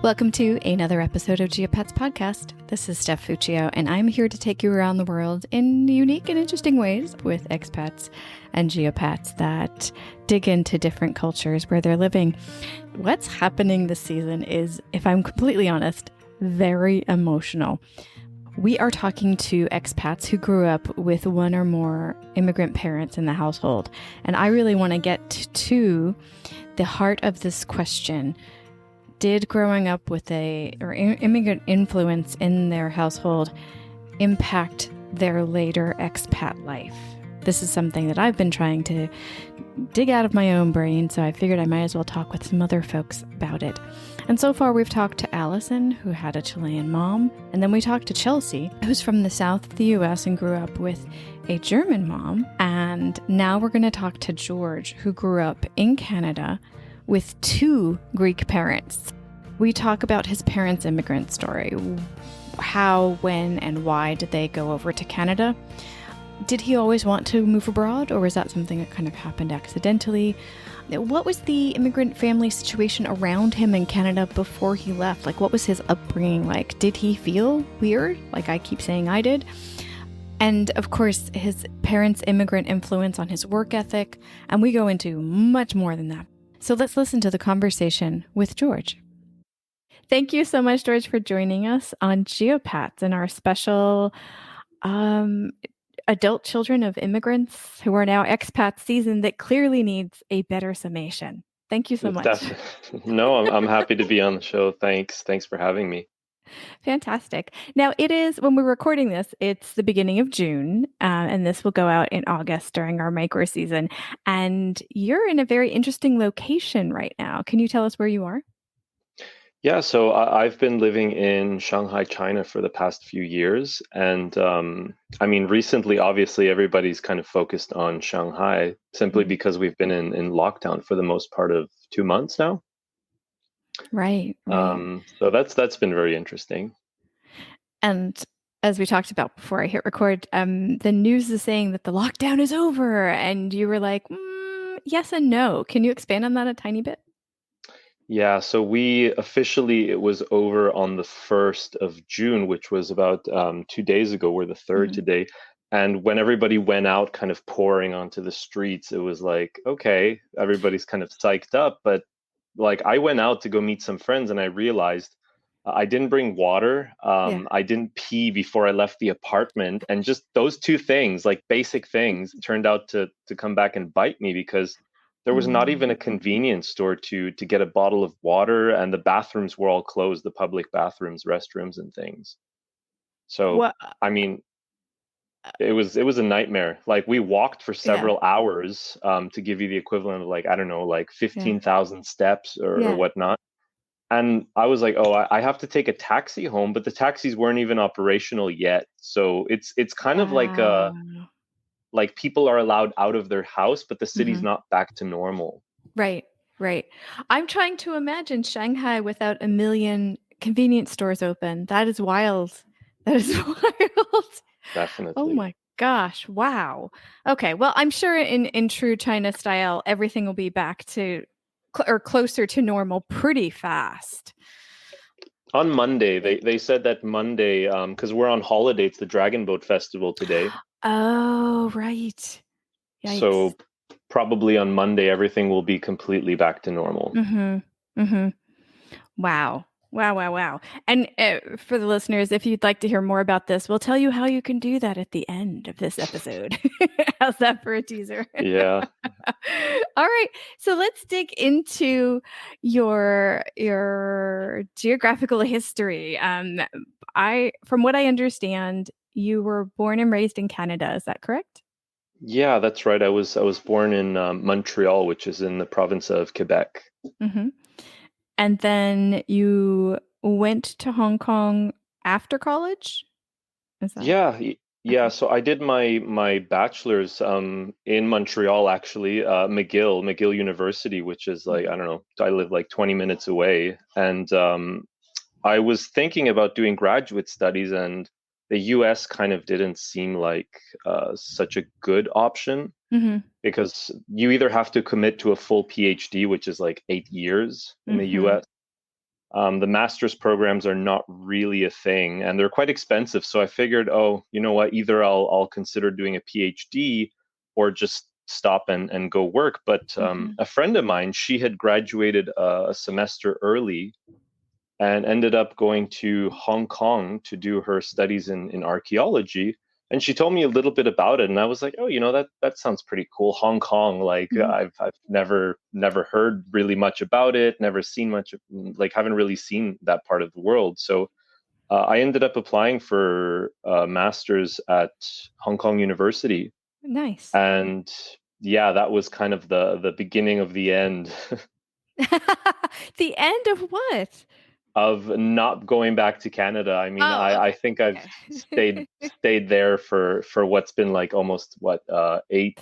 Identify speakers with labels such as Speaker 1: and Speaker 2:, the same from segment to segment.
Speaker 1: Welcome to another episode of Geopats Podcast. This is Steph Fuccio, and I'm here to take you around the world in unique and interesting ways with expats and geopats that dig into different cultures where they're living. What's happening this season is, if I'm completely honest, very emotional. We are talking to expats who grew up with one or more immigrant parents in the household, and I really want to get to the heart of this question. Did growing up with immigrant influence in their household impact their later expat life? This is something that I've been trying to dig out of my own brain, so I figured I might as well talk with some other folks about it. And so far we've talked to Allison, who had a Chilean mom, and then we talked to Chelsea, who's from the south of the US and grew up with a German mom. And now we're going to talk to George, who grew up in Canada with two Greek parents. We talk about his parents' immigrant story. How, when, and why did they go over to Canada? Did he always want to move abroad, or was that something that kind of happened accidentally? What was the immigrant family situation around him in Canada before he left? Like, what was his upbringing like? Did he feel weird, like I keep saying I did? And of course, his parents' immigrant influence on his work ethic. And we go into much more than that. So let's listen to the conversation with George. Thank you so much, George, for joining us on Geopats in our special adult children of immigrants who are now expats season that clearly needs a better summation. Thank you so much.
Speaker 2: No, I'm happy to be on the show. Thanks for having me.
Speaker 1: Fantastic. Now, it is, when we're recording this, it's the beginning of June, and this will go out in August during our micro season. And you're in a very interesting location right now. Can you tell us where you are?
Speaker 2: Yeah, so I've been living in Shanghai, China for the past few years. And recently, obviously, everybody's kind of focused on Shanghai simply because we've been in lockdown for the most part of 2 months now.
Speaker 1: Right.
Speaker 2: So that's been very interesting.
Speaker 1: And as we talked about before I hit record, the news is saying that the lockdown is over, and you were like, yes and no. Can you expand on that a tiny bit?
Speaker 2: Yeah, so it was over on the 1st of June, which was about 2 days ago. We're the third today. And when everybody went out kind of pouring onto the streets, it was like, okay, everybody's kind of psyched up. But like I went out to go meet some friends and I realized I didn't bring water. I didn't pee before I left the apartment. And just those two things, like basic things, turned out to come back and bite me because there was not even a convenience store to get a bottle of water, and the bathrooms were all closed, the public bathrooms, restrooms and things. So, it was a nightmare. Like we walked for several hours to give you the equivalent of like, I don't know, like 15,000 steps or whatnot. And I was like, oh, I have to take a taxi home, but the taxis weren't even operational yet. So it's kind of like people are allowed out of their house, but the city's not back to normal.
Speaker 1: Right. I'm trying to imagine Shanghai without a million convenience stores open. That is wild. Wild.
Speaker 2: Definitely.
Speaker 1: Oh my gosh. Wow. Okay. Well, I'm sure in true China style, everything will be back to or closer to normal pretty fast.
Speaker 2: On Monday, they said that Monday, because we're on holiday, it's the Dragon Boat Festival today.
Speaker 1: Oh, right. Yikes.
Speaker 2: So probably on Monday, everything will be completely back to normal.
Speaker 1: Wow. And for the listeners, if you'd like to hear more about this, we'll tell you how you can do that at the end of this episode. How's that for a teaser?
Speaker 2: Yeah.
Speaker 1: All right. So let's dig into your geographical history. From what I understand, you were born and raised in Canada. Is that correct?
Speaker 2: Yeah, that's right. I was born in Montreal, which is in the province of Quebec.
Speaker 1: And then you went to Hong Kong after college?
Speaker 2: Yeah. Okay. So I did my bachelor's in Montreal, actually, McGill University, which is like, I don't know, I live like 20 minutes away. And I was thinking about doing graduate studies, and the US kind of didn't seem like such a good option because you either have to commit to a full PhD, which is like 8 years in the US, The master's programs are not really a thing, and they're quite expensive. So I figured, oh, you know what? Either I'll consider doing a PhD or just stop and go work. But
Speaker 1: Hmm.
Speaker 2: a friend of mine, she had graduated a semester early and ended up going to Hong Kong to do her studies in archaeology. And she told me a little bit about it, and I was like, "Oh, that sounds pretty cool." Hong Kong, like
Speaker 1: Hmm.
Speaker 2: I've never heard really much about it, never seen much, like haven't really seen that part of the world. So I ended up applying for a master's at Hong Kong University,
Speaker 1: Nice.
Speaker 2: and yeah, that was kind of the beginning of the end.
Speaker 1: The end of what?
Speaker 2: Of not going back to Canada. I mean,
Speaker 1: Oh,
Speaker 2: I
Speaker 1: okay.
Speaker 2: think I've
Speaker 1: Okay.
Speaker 2: stayed there for what's been like almost what 8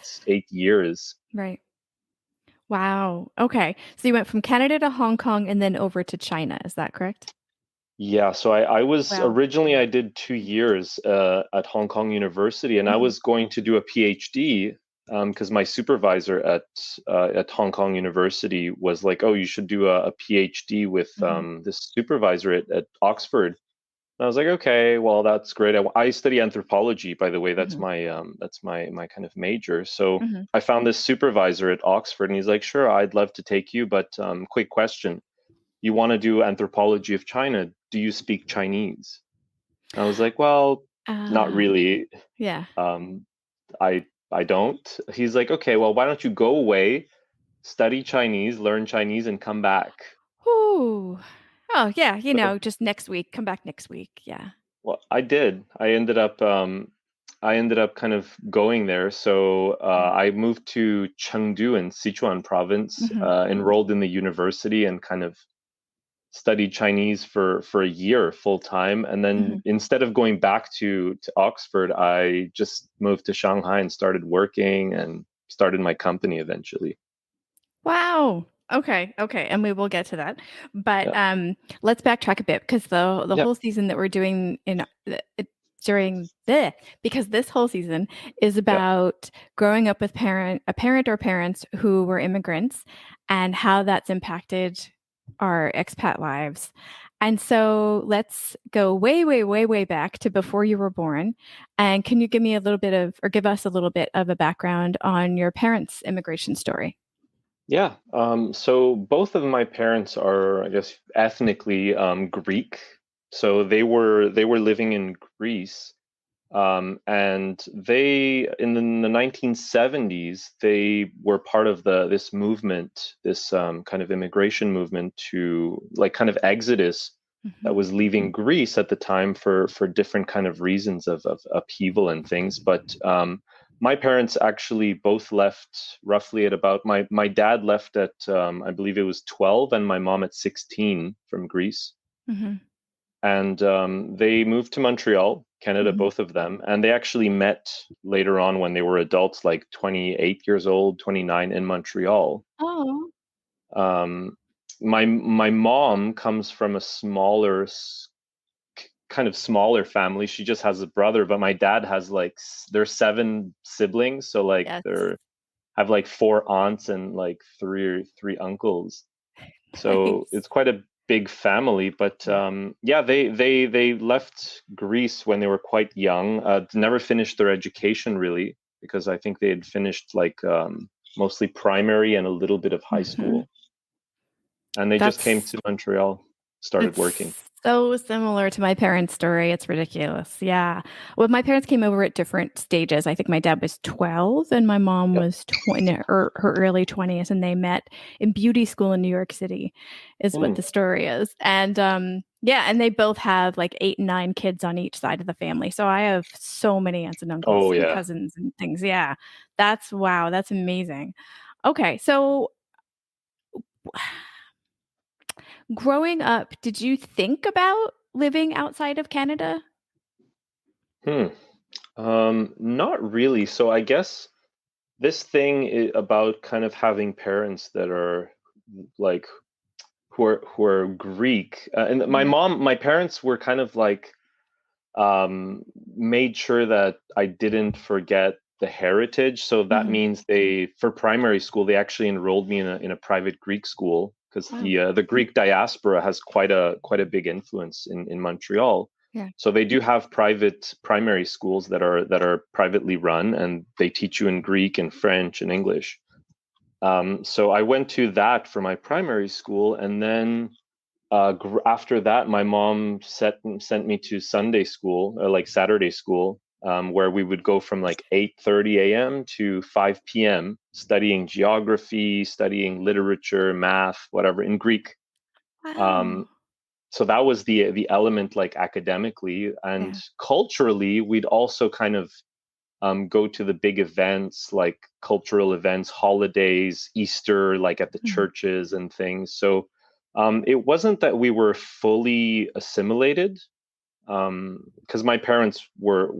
Speaker 2: years.
Speaker 1: Right. Wow. Okay. So you went from Canada to Hong Kong and then over to China. Is that correct?
Speaker 2: Yeah, so I was
Speaker 1: Wow.
Speaker 2: originally I did 2 years at Hong Kong University, and I
Speaker 1: Hmm.
Speaker 2: was going to do a PhD because my supervisor at Hong Kong University was like, "Oh, you should do a PhD with
Speaker 1: Hmm.
Speaker 2: this supervisor at Oxford." And I was like, okay, well, that's great. I study anthropology, by the way.
Speaker 1: Hmm.
Speaker 2: That's my kind of major. So
Speaker 1: Hmm.
Speaker 2: I found this supervisor at Oxford, and he's like, sure, I'd love to take you, but quick question: you want to do anthropology of China? Do you speak Chinese? I was like, well, not
Speaker 1: Ah,
Speaker 2: really.
Speaker 1: yeah.
Speaker 2: Um, I don't. He's like, okay, well, why don't you go away, study Chinese, learn Chinese, and come back?
Speaker 1: Whew. Oh, yeah.
Speaker 2: So
Speaker 1: Just next week. Come back next week. Yeah.
Speaker 2: well, I did. I ended up kind of going there. So I moved to Chengdu in Sichuan province,
Speaker 1: Mm-hmm.
Speaker 2: enrolled in the university, and kind of studied Chinese for a year full time. And
Speaker 1: Hmm.
Speaker 2: then instead of going back to Oxford, I just moved to Shanghai and started working and started my company eventually.
Speaker 1: Wow. Okay. Okay. And we will get to that. But
Speaker 2: Yeah.
Speaker 1: let's backtrack a bit because the
Speaker 2: Yeah.
Speaker 1: whole season that we're doing during the because this whole season is
Speaker 2: Yeah.
Speaker 1: about growing up with a parent or parents who were immigrants and how that's impacted our expat lives. And so let's go way, way, way, way back to before you were born. And can you give me a little bit of, or give us a little bit of a background on your parents' immigration story?
Speaker 2: Yeah. So both of my parents are, I guess, ethnically Greek. So they were living in Greece, and they in the 1970s they were part of the this movement, this kind of immigration movement to like kind of exodus
Speaker 1: Hmm.
Speaker 2: that was leaving Greece at the time for different kind of reasons of upheaval and things. But my parents actually both left roughly at about my dad left at I believe it was 12 and my mom at 16 from Greece,
Speaker 1: Hmm.
Speaker 2: and they moved to Montreal, Canada,
Speaker 1: Hmm.
Speaker 2: both of them. And they actually met later on when they were adults, like 28 years old, 29 in Montreal.
Speaker 1: Oh,
Speaker 2: Um, my mom comes from a kind of smaller family. She just has a brother, but my dad has like there's 7 siblings, so like
Speaker 1: yes.
Speaker 2: they're have like 4 aunts and like three uncles. So
Speaker 1: Nice.
Speaker 2: it's quite a big family, but
Speaker 1: Yeah.
Speaker 2: yeah, they left Greece when they were quite young. Never finished their education really, because I think they had finished like mostly primary and a little bit of high
Speaker 1: Hmm.
Speaker 2: school, and they just came
Speaker 1: That's
Speaker 2: to Montreal, started working.
Speaker 1: It's so similar to my parents' story. It's ridiculous. Yeah. Well, my parents came over at different stages. I think my dad was 12 and my mom
Speaker 2: Yep.
Speaker 1: was 20 or her early 20s, and they met in beauty school in New York City, is what
Speaker 2: Mm.
Speaker 1: the story is. And yeah, and they both have like 8 and 9 kids on each side of the family. So I have so many aunts and uncles
Speaker 2: Oh
Speaker 1: and
Speaker 2: yeah.
Speaker 1: cousins and things. Yeah. That's wow. That's amazing. Okay. So growing up, did you think about living outside of Canada?
Speaker 2: Hmm. Not really. So I guess this thing about kind of having parents that are like who are Greek, and
Speaker 1: Mhm,
Speaker 2: my parents were kind of like made sure that I didn't forget the heritage. So that
Speaker 1: mhm,
Speaker 2: means for primary school, they actually enrolled me in a private Greek school because
Speaker 1: Wow.
Speaker 2: the Greek diaspora has quite a big influence in Montreal.
Speaker 1: Yeah.
Speaker 2: So they do have private primary schools that are privately run, and they teach you in Greek and French and English. So I went to that for my primary school, and then after that, my mom sent me to Sunday school, like Saturday school, where we would go from like 8:30 a.m. to 5 p.m. studying geography, studying literature, math, whatever in Greek. Um,
Speaker 1: Wow.
Speaker 2: so that was the element, like academically and
Speaker 1: Yeah.
Speaker 2: culturally. We'd also kind of go to the big events, like cultural events, holidays, Easter, like at the
Speaker 1: Mhm.
Speaker 2: churches and things. So it wasn't that we were fully assimilated, because my parents were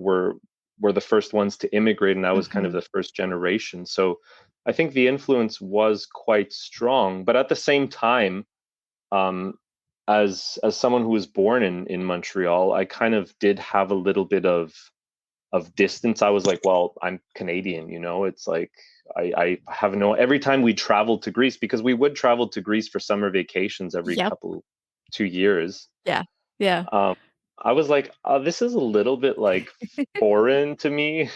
Speaker 2: the first ones to immigrate, and I was kind of
Speaker 1: Mhm.
Speaker 2: the first generation. So I think the influence was quite strong, but at the same time, um, as someone who was born in Montreal, I kind of did have a little bit of distance. I was like, well, I'm Canadian, it's like I have no, every time we traveled to Greece, because we would travel to Greece for summer vacations every
Speaker 1: Yep.
Speaker 2: couple 2 years.
Speaker 1: Yeah. Yeah.
Speaker 2: Um, I was like, this is a little bit like foreign to me.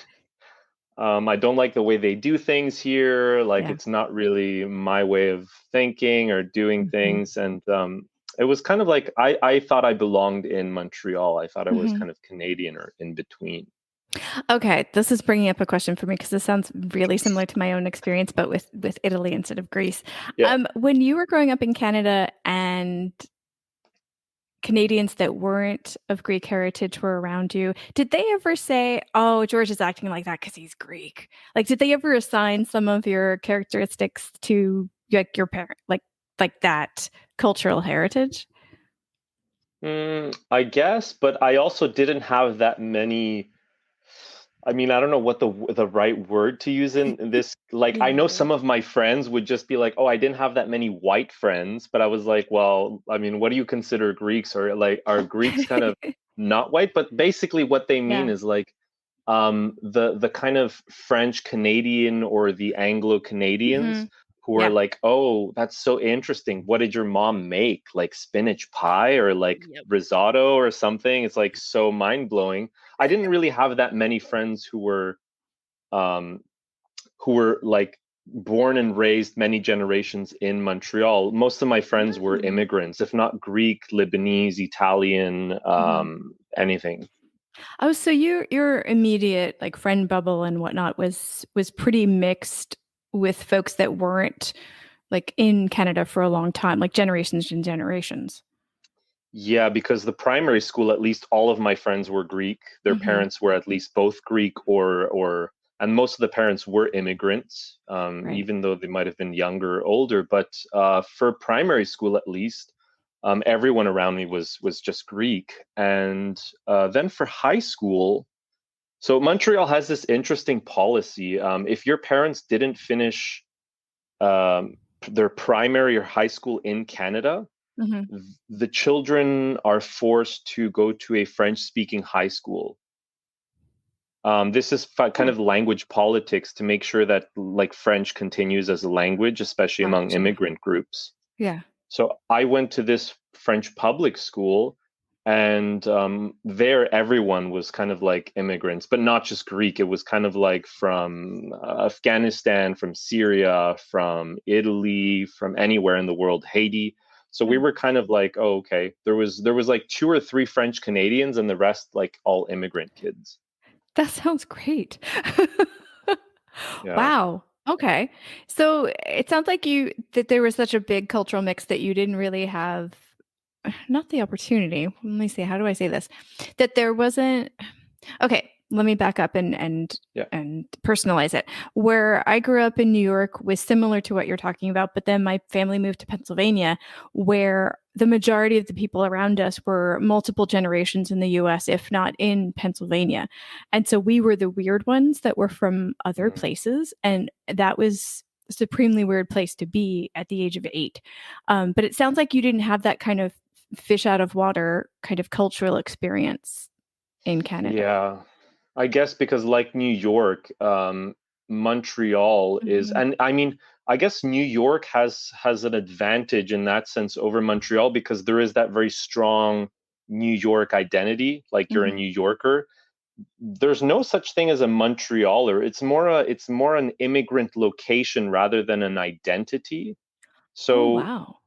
Speaker 2: I don't like the way they do things here. Like,
Speaker 1: Yeah.
Speaker 2: it's not really my way of thinking or doing
Speaker 1: Mhm.
Speaker 2: things. And it was kind of like I thought I belonged in Montreal. I thought I was
Speaker 1: Mhm.
Speaker 2: kind of Canadian or in between.
Speaker 1: Okay, this is bringing up a question for me because this sounds really similar to my own experience, but with Italy instead of Greece.
Speaker 2: Yeah.
Speaker 1: When you were growing up in Canada and Canadians that weren't of Greek heritage were around you, did they ever say, "Oh, George is acting like that because he's Greek"? Like, did they ever assign some of your characteristics to like your parent, like that cultural heritage?
Speaker 2: I guess, but I also didn't have that many. I mean, I don't know what the right word to use in this. Like,
Speaker 1: Me
Speaker 2: I know
Speaker 1: neither.
Speaker 2: some of my friends would just be like, "Oh, I didn't have that many white friends," but I was like, "Well, I mean, what do you consider Greeks? Or like, are Greeks kind of not white?" But basically, what they mean
Speaker 1: Yeah.
Speaker 2: is like the kind of French Canadian or the Anglo Canadians
Speaker 1: Hmm.
Speaker 2: who are
Speaker 1: Yeah.
Speaker 2: like, oh, that's so interesting. What did your mom make? Like spinach pie or like
Speaker 1: Yep.
Speaker 2: risotto or something? It's like so mind blowing. I didn't really have that many friends um, who were like born and raised many generations in Montreal. Most of my friends were
Speaker 1: Oh.
Speaker 2: immigrants, if not Greek, Lebanese, Italian,
Speaker 1: Mhm.
Speaker 2: anything.
Speaker 1: Oh, so your immediate like friend bubble and whatnot was pretty mixed with folks that weren't like in Canada for a long time, like generations and generations.
Speaker 2: Yeah, because the primary school, at least all of my friends were Greek. Their
Speaker 1: Hmm.
Speaker 2: parents were at least both Greek and most of the parents were immigrants,
Speaker 1: Right.
Speaker 2: even though they might have been younger or older. But for primary school, at least, everyone around me was just Greek. And then for high school, so Montreal has this interesting policy. If your parents didn't finish um, their primary or high school in Canada,
Speaker 1: Hmm.
Speaker 2: the children are forced to go to a French speaking high school. This is kind
Speaker 1: Oh,
Speaker 2: of language politics to make sure that like French continues as a language, especially among
Speaker 1: gotcha.
Speaker 2: immigrant groups.
Speaker 1: Yeah.
Speaker 2: So I went to this French public school, and there everyone was kind of like immigrants, but not just Greek. It was kind of like from Afghanistan, from Syria, from Italy, from anywhere in the world, Haiti. So we
Speaker 1: Yeah.
Speaker 2: were kind of like, oh, okay. There was like two or three French Canadians, and the rest like all immigrant kids.
Speaker 1: That sounds great.
Speaker 2: Yeah.
Speaker 1: Wow. Okay. So it sounds like you that there was such a big cultural mix that you didn't really have not the opportunity. Let me see. How do I say this? That there wasn't okay, let me back up
Speaker 2: Yeah.
Speaker 1: and personalize it. Where I grew up in New York was similar to what you're talking about, but then my family moved to Pennsylvania, where the majority of the people around us were multiple generations in the US, if not in Pennsylvania. And so we were the weird ones that were from other
Speaker 2: Mm.
Speaker 1: places. And that was a supremely weird place to be at the age of 8. But it sounds like you didn't have that kind of fish out of water kind of cultural experience in Canada.
Speaker 2: Yeah. I guess because like New York, Montreal is,
Speaker 1: Hmm.
Speaker 2: and I mean, I guess New York has an advantage in that sense over Montreal because there is that very strong New York identity, like you're a
Speaker 1: Hmm.
Speaker 2: New Yorker. There's no such thing as a Montrealer. It's more an immigrant location rather than an identity.
Speaker 1: Oh,
Speaker 2: So
Speaker 1: wow.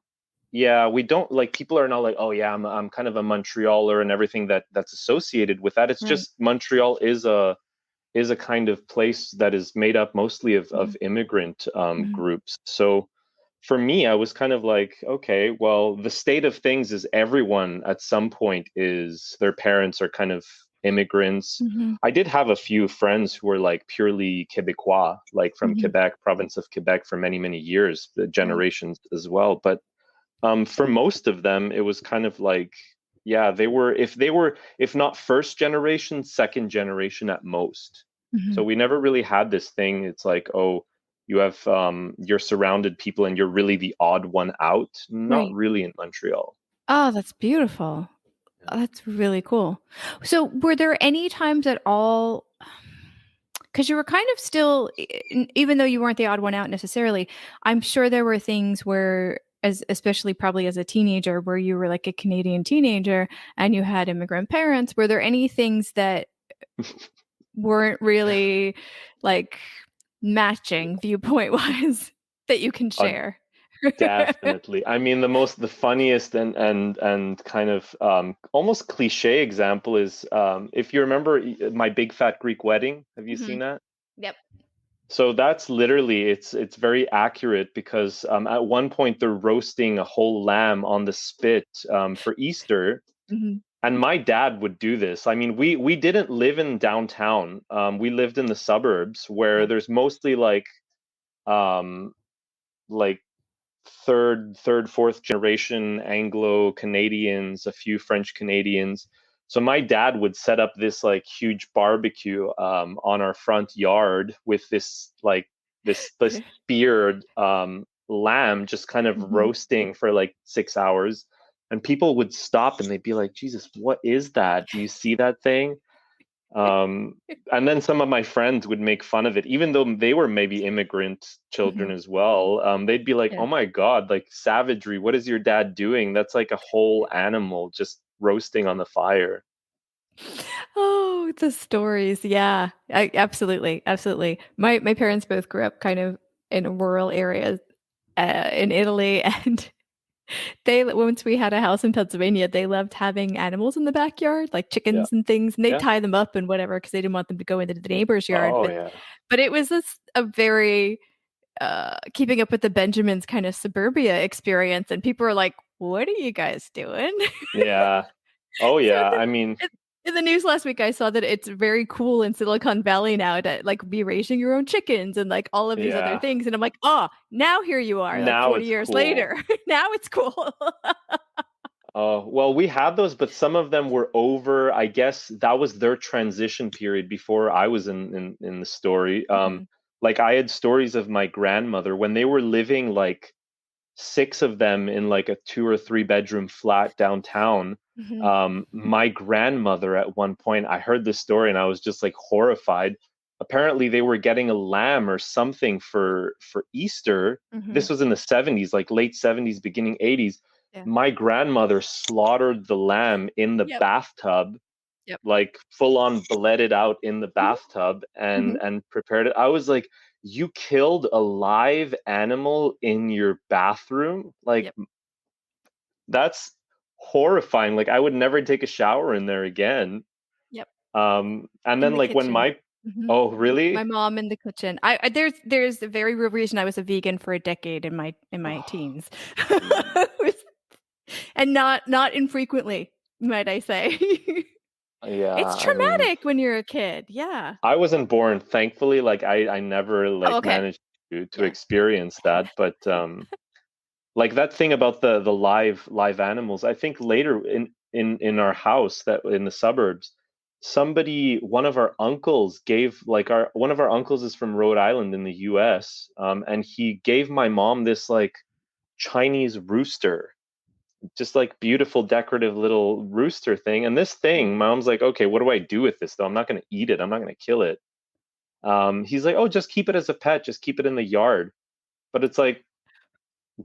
Speaker 2: yeah, we don't like people are not like, oh yeah, I'm kind of a Montrealer and everything that's associated with that. It's
Speaker 1: Right.
Speaker 2: just Montreal is a kind of place that is made up mostly
Speaker 1: Hmm.
Speaker 2: of immigrant
Speaker 1: Hmm.
Speaker 2: groups. So for me, I was kind of like, okay, well, the state of things is everyone at some point is their parents are kind of immigrants.
Speaker 1: Hmm.
Speaker 2: I did have a few friends who were like purely Quebecois, like from
Speaker 1: Hmm.
Speaker 2: Quebec, province of Quebec for many, many years,
Speaker 1: Right.
Speaker 2: generations as well. But for most of them, it was kind of like, yeah, they were, if not first generation, second generation at most.
Speaker 1: Hmm.
Speaker 2: So we never really had this thing. It's like, oh, you're surrounded people and you're really the odd one out. Not
Speaker 1: Right.
Speaker 2: really in Montreal.
Speaker 1: Oh, that's beautiful.
Speaker 2: Yeah.
Speaker 1: Oh, that's really cool. So, were there any times at all? Because you were kind of still, even though you weren't the odd one out necessarily, I'm sure there were things where, as especially probably as a teenager, where you were like a Canadian teenager and you had immigrant parents. Were there any things that weren't really like matching viewpoint wise that you can
Speaker 2: Uh,
Speaker 1: share?
Speaker 2: Definitely. I mean, the funniest and kind of almost cliche example is if you remember My Big Fat Greek Wedding. Have you
Speaker 1: Hmm.
Speaker 2: seen that?
Speaker 1: Yep.
Speaker 2: So that's literally it's very accurate because at one point they're roasting a whole lamb on the spit for Easter,
Speaker 1: Hmm.
Speaker 2: and my dad would do this. I mean, we didn't live in downtown. We lived in the suburbs where
Speaker 1: Yeah.
Speaker 2: there's mostly um, like fourth generation Anglo Canadians, a few French Canadians. So my dad would set up this like huge barbecue on our front yard with this speared lamb just kind of
Speaker 1: Hmm.
Speaker 2: roasting for like 6 hours. And people would stop and they'd be like, Jesus, what is that? Do you see that thing? Um, and then some of my friends would make fun of it, even though they were maybe immigrant children
Speaker 1: Hmm.
Speaker 2: as well. They'd be like,
Speaker 1: Yeah.
Speaker 2: "Oh my God, like savagery! What is your dad doing? That's like a whole animal just roasting on the fire."
Speaker 1: Oh, the stories. Yeah, absolutely, absolutely. My parents both grew up kind of in rural areas in Italy, and they once we had a house in Pennsylvania, they loved having animals in the backyard, like
Speaker 2: Yeah,
Speaker 1: chickens and things, and they'd
Speaker 2: yeah.
Speaker 1: tie them up and whatever because they didn't want them to go into the neighbor's yard.
Speaker 2: Oh
Speaker 1: But
Speaker 2: yeah,
Speaker 1: it was a very keeping up with the Benjamins kind of suburbia experience, and people were like, "What are you guys doing?"
Speaker 2: yeah. Oh
Speaker 1: So
Speaker 2: yeah. I mean,
Speaker 1: in the news last week, I saw that it's very cool in Silicon Valley now to like be raising your own chickens and like all of these other
Speaker 2: yeah.
Speaker 1: things. And I'm like, oh, now here you are, like
Speaker 2: Now
Speaker 1: 40
Speaker 2: it's
Speaker 1: years
Speaker 2: cool.
Speaker 1: later. Now it's cool.
Speaker 2: Well, we had those, but some of them were over. I guess that was their transition period before I was in the story.
Speaker 1: Hmm.
Speaker 2: Like I had stories of my grandmother when they were living like six of them in like a 2 or 3 bedroom flat downtown.
Speaker 1: Hmm.
Speaker 2: My grandmother at one point, I heard this story and I was just like horrified. Apparently, they were getting a lamb or something for Easter.
Speaker 1: Hmm.
Speaker 2: This was in the 70s, like late 70s, beginning 80s.
Speaker 1: Yeah.
Speaker 2: My grandmother slaughtered the lamb in the
Speaker 1: Yep.
Speaker 2: bathtub,
Speaker 1: Yep.
Speaker 2: like full on bled it out in the bathtub
Speaker 1: Hmm.
Speaker 2: and prepared it. I was like, you killed a live animal in your bathroom? Like
Speaker 1: Yep.
Speaker 2: that's horrifying. Like I would never take a shower in there again.
Speaker 1: Yep.
Speaker 2: And
Speaker 1: In
Speaker 2: then
Speaker 1: the
Speaker 2: like when
Speaker 1: kitchen.
Speaker 2: my
Speaker 1: Hmm.
Speaker 2: oh
Speaker 1: My
Speaker 2: really?
Speaker 1: mom in the kitchen. There's a very real reason I was a vegan for a decade in my teens. And not infrequently, might I say.
Speaker 2: Yeah,
Speaker 1: It's
Speaker 2: I mean,
Speaker 1: traumatic when you're a kid. Yeah.
Speaker 2: I wasn't born, thankfully. Like I never
Speaker 1: Oh,
Speaker 2: like
Speaker 1: okay.
Speaker 2: managed to
Speaker 1: Yeah.
Speaker 2: experience that. But like that thing about the live animals, I think later in our house that in the suburbs, somebody one of our uncles gave like our one of our uncles is from Rhode Island in the US, and he gave my mom this like Chinese rooster, just like beautiful decorative little rooster thing. And this
Speaker 1: Yeah.
Speaker 2: thing, my mom's like, okay, what do I do with this though? I'm not going to eat it, I'm not going to kill it. He's like, oh, just keep it as a pet, just keep it in the yard. But it's like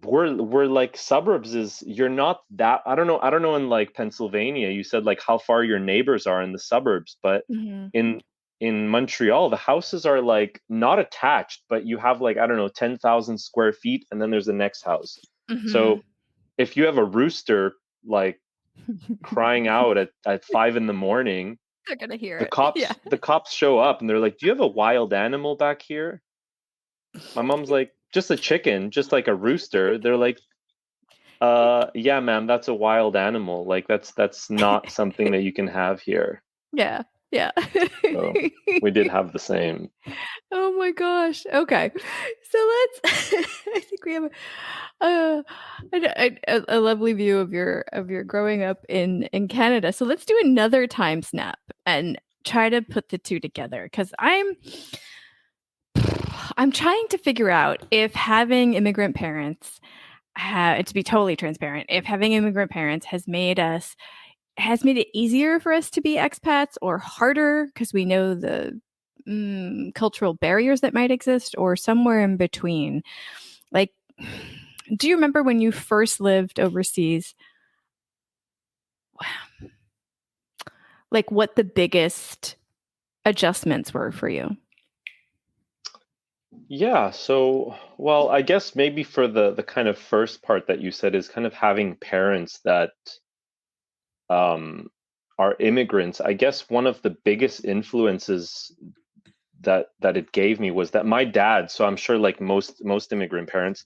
Speaker 2: we're like suburbs is you're not that I don't know in like Pennsylvania you said like how far your neighbors are in the suburbs, but
Speaker 1: Hmm.
Speaker 2: in in Montreal the houses are like not attached, but you have like I don't know 10,000 square feet and then there's the next house.
Speaker 1: Hmm.
Speaker 2: So if you have a rooster like crying out at 5 in the morning,
Speaker 1: They're gonna hear
Speaker 2: the
Speaker 1: it. Yeah.
Speaker 2: cops show up and they're like, do you have a wild animal back here? My mom's like, just a chicken, just like a rooster. They're like, yeah, ma'am, that's a wild animal. Like that's not something that you can have here.
Speaker 1: Yeah. Yeah.
Speaker 2: So we did have the same.
Speaker 1: Oh my gosh. Okay. So let's I think we have a, a lovely view of your growing up in Canada. So let's do another time snap and try to put the two together cuz I'm trying to figure out if having immigrant parents to be totally transparent, if having immigrant parents has made it easier for us to be expats or harder because we know the cultural barriers that might exist or somewhere in between. Like, do you remember when you first lived overseas? Like, what the biggest adjustments were for you?
Speaker 2: Yeah, so well, I guess maybe for the kind of first part that you said is kind of having parents that um are immigrants. I guess one of the biggest influences that it gave me was that my dad, so I'm sure like most immigrant parents,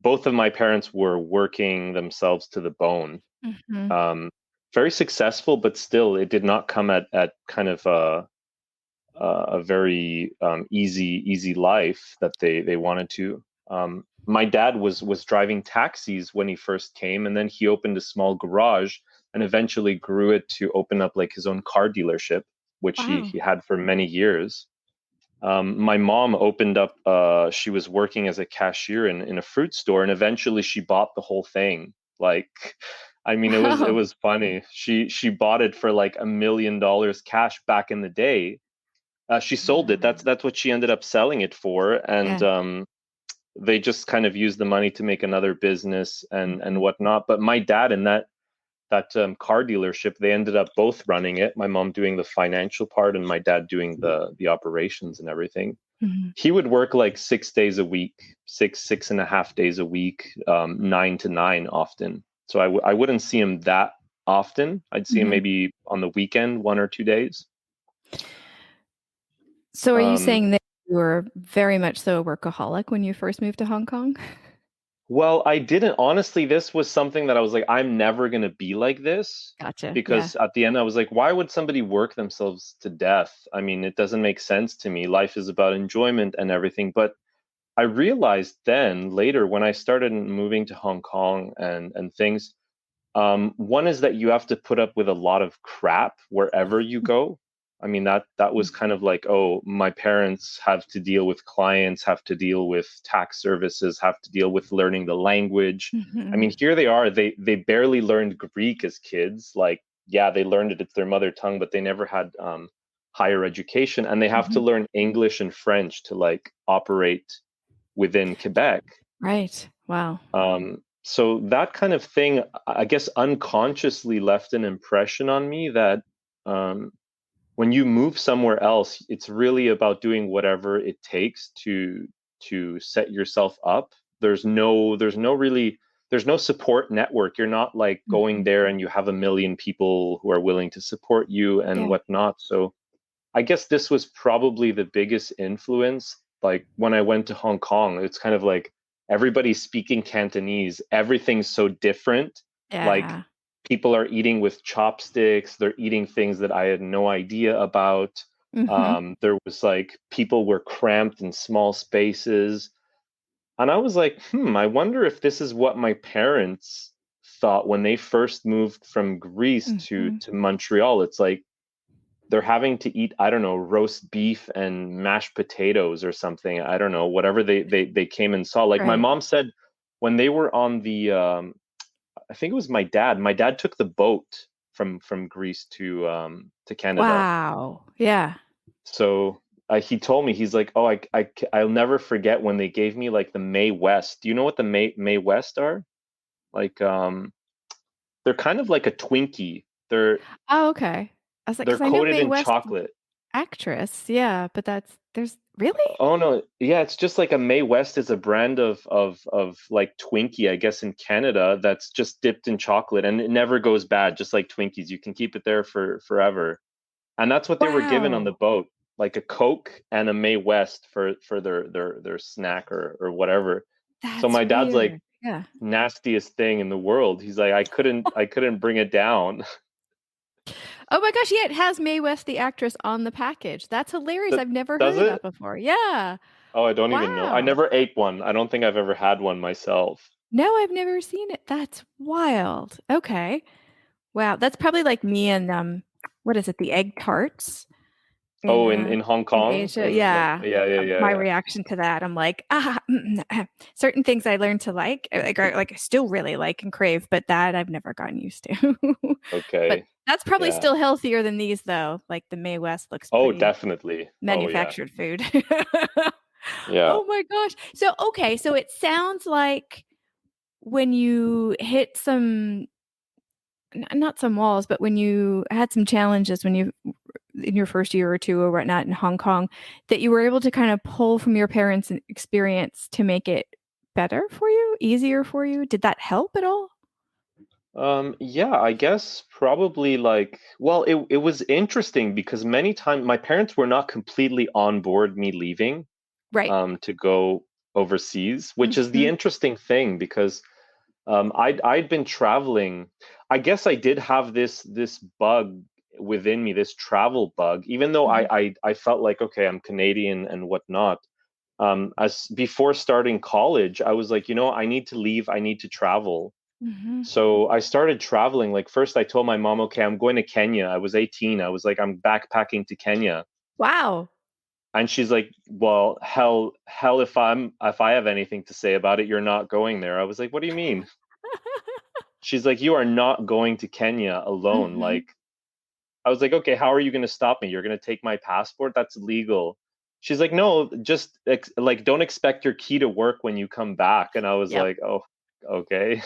Speaker 2: both of my parents were working themselves to the bone.
Speaker 1: Hmm.
Speaker 2: Um, very successful, but still, it did not come at kind of a very easy life that they wanted to. My dad was driving taxis when he first came, and then he opened a small garage and eventually grew it to open up like his own car dealership, which
Speaker 1: Wow.
Speaker 2: he had for many years. My mom opened up, she was working as a cashier in a fruit store, and eventually she bought the whole thing. Like, I mean, it
Speaker 1: Wow.
Speaker 2: was funny. She bought it for like $1 million cash back in the day. She sold it. That's what she ended up selling it for, and
Speaker 1: Yeah.
Speaker 2: they just kind of used the money to make another business and
Speaker 1: Hmm.
Speaker 2: whatnot. But my dad in that car dealership, they ended up both running it. My mom doing the financial part, and my dad doing the operations and everything.
Speaker 1: Hmm.
Speaker 2: He would work like 6 days a week, 6.5 days a week, 9 to 9 often. So I wouldn't see him that often. I'd see him
Speaker 1: Hmm.
Speaker 2: maybe on the weekend, 1 or 2 days.
Speaker 1: So, are you
Speaker 2: Um,
Speaker 1: saying that you were very much so a workaholic when you first moved to Hong Kong?
Speaker 2: well, I didn't honestly. This was something that I was like, I'm never gonna be like this
Speaker 1: Gotcha. Yeah.
Speaker 2: because at the end I was like, why would somebody work themselves to death? I mean, it doesn't make sense to me. Life is about enjoyment and everything. But I realized then later when I started moving to Hong Kong and things, one is that you have to put up with a lot of crap wherever you go. I mean, that was kind of like, oh, my parents have to deal with clients, have to deal with tax services, have to deal with learning the language. I
Speaker 1: Hmm.
Speaker 2: mean, here they are, they barely learned Greek as kids. Like, yeah, they learned it, it's their mother tongue, but they never had higher education, and they have to
Speaker 1: Hmm.
Speaker 2: learn English and French to like operate within Quebec.
Speaker 1: Right. Wow.
Speaker 2: So that kind of thing, I guess, unconsciously left an impression on me that um, when you move somewhere else, it's really about doing whatever it takes to set yourself up. There's no support network. You're not like going
Speaker 1: Hmm.
Speaker 2: there and you have a million people who are willing to support you and
Speaker 1: Yeah.
Speaker 2: whatnot. So I guess this was probably the biggest influence. Like when I went to Hong Kong, it's kind of like everybody's speaking Cantonese. Everything's so different. Like
Speaker 1: Yeah.
Speaker 2: people are eating with chopsticks. They're eating things that I had no idea about.
Speaker 1: Hmm.
Speaker 2: There was like people were cramped in small spaces. And I was like, I wonder if this is what my parents thought when they first moved from Greece
Speaker 1: Hmm.
Speaker 2: to Montreal. It's like they're having to eat, I don't know, roast beef and mashed potatoes or something. I don't know, whatever they came and saw. Like my
Speaker 1: Right.
Speaker 2: mom said when they were on the I think it was my dad. My dad took the boat from Greece to Canada.
Speaker 1: Wow. Yeah.
Speaker 2: So he told me, he's like, oh, I'll never forget when they gave me like the May West. Do you know what the May West are? Like they're kind of like a Twinkie.
Speaker 1: Oh, okay. I was like,
Speaker 2: They're
Speaker 1: because I know
Speaker 2: coated
Speaker 1: Mae
Speaker 2: in
Speaker 1: West
Speaker 2: chocolate.
Speaker 1: actress. Yeah, but there's really?
Speaker 2: Oh no, yeah, it's just like a May West is a brand of like Twinkie, I guess in Canada, that's just dipped in chocolate and it never goes bad, just like Twinkies. You can keep it there for forever. And that's what they were given on the
Speaker 1: Wow.
Speaker 2: boat, like a Coke and a May West for their snack or whatever. So
Speaker 1: That's
Speaker 2: my dad's like,
Speaker 1: weird. Yeah.
Speaker 2: nastiest thing in the world. He's like, I couldn't bring it down.
Speaker 1: Oh my gosh, yeah, it has Mae West, the actress, on the package. That's hilarious.
Speaker 2: That
Speaker 1: I've never heard
Speaker 2: does
Speaker 1: of that
Speaker 2: it?
Speaker 1: before. Yeah.
Speaker 2: Oh, I don't even know. I
Speaker 1: Wow.
Speaker 2: never ate one. I don't think I've ever had one myself.
Speaker 1: No, I've never seen it. That's wild. Okay. Wow. That's probably like me and what is it? The egg tarts in
Speaker 2: Oh, in
Speaker 1: uh
Speaker 2: in Hong
Speaker 1: in
Speaker 2: Kong
Speaker 1: Asia.
Speaker 2: or like
Speaker 1: Yeah.
Speaker 2: yeah, yeah, yeah,
Speaker 1: My
Speaker 2: yeah.
Speaker 1: reaction to that, I'm like, certain things I learned to like I still really like and crave, but that I've never gotten used to. But
Speaker 2: Okay.
Speaker 1: that's probably
Speaker 2: Yeah.
Speaker 1: still healthier than these though. Like the Mae West looks
Speaker 2: Oh,
Speaker 1: pretty
Speaker 2: definitely. Oh, yeah.
Speaker 1: manufactured food.
Speaker 2: Yeah.
Speaker 1: Oh my gosh. So, okay, so it sounds like when you hit some not some walls, but when you had some challenges when you in your first year or two or whatnot in Hong Kong, that you were able to kind of pull from your parents' experience to make it better for you, easier for you. Did that help at all?
Speaker 2: Yeah, I guess probably like, well, it was interesting because many times my parents were not completely on board me leaving
Speaker 1: Right.
Speaker 2: to go overseas, which is the
Speaker 1: Mhm.
Speaker 2: interesting thing because I'd been traveling. I guess I did have this bug within me, this travel bug, even though
Speaker 1: Mhm.
Speaker 2: I felt like, okay, I'm Canadian and whatnot. As before starting college, I was like, I need to leave, I need to travel.
Speaker 1: Mhm.
Speaker 2: So I started traveling. Like first I told my mom, okay, I'm going to Kenya. I was 18. I was like, I'm backpacking to Kenya.
Speaker 1: Wow.
Speaker 2: And she's like, well, hell, if I have anything to say about it, you're not going there. I was like, what do you mean? She's like, you are not going to Kenya alone.
Speaker 1: Mhm.
Speaker 2: Like, I was like, okay, how are you going to stop me? You're going to take my passport? That's illegal. She's like, no, just like, don't expect your key to work when you come back. And I was
Speaker 1: Yep.
Speaker 2: like, oh, okay.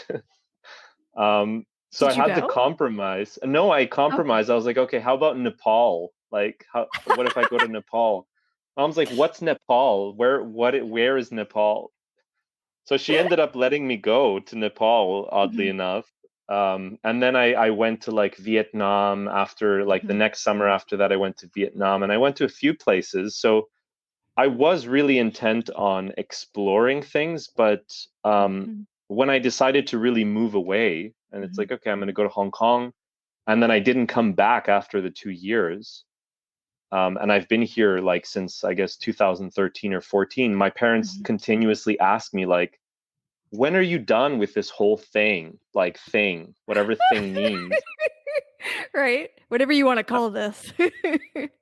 Speaker 2: So I
Speaker 1: Did you
Speaker 2: had to
Speaker 1: go?
Speaker 2: compromise. No, I
Speaker 1: Okay.
Speaker 2: compromised. I was like, okay, how about Nepal? Like, what if I go to Nepal? Mom's like, what's Nepal? Where is Nepal? So she ended up letting me go to Nepal, oddly
Speaker 1: Mhm.
Speaker 2: enough. And then I went to like Vietnam after like the
Speaker 1: Mhm.
Speaker 2: next summer after that, I went to Vietnam and I went to a few places. So I was really intent on exploring things, but
Speaker 1: Mhm.
Speaker 2: when I decided to really move away, and it's
Speaker 1: Mhm.
Speaker 2: like, okay, I'm going to go to Hong Kong, and then I didn't come back after the 2 years. And I've been here like since I guess 2013 or 14. My parents
Speaker 1: Mhm.
Speaker 2: continuously ask me like, when are you done with this whole thing? Like thing, whatever thing means.
Speaker 1: Right? Whatever you wanna call this.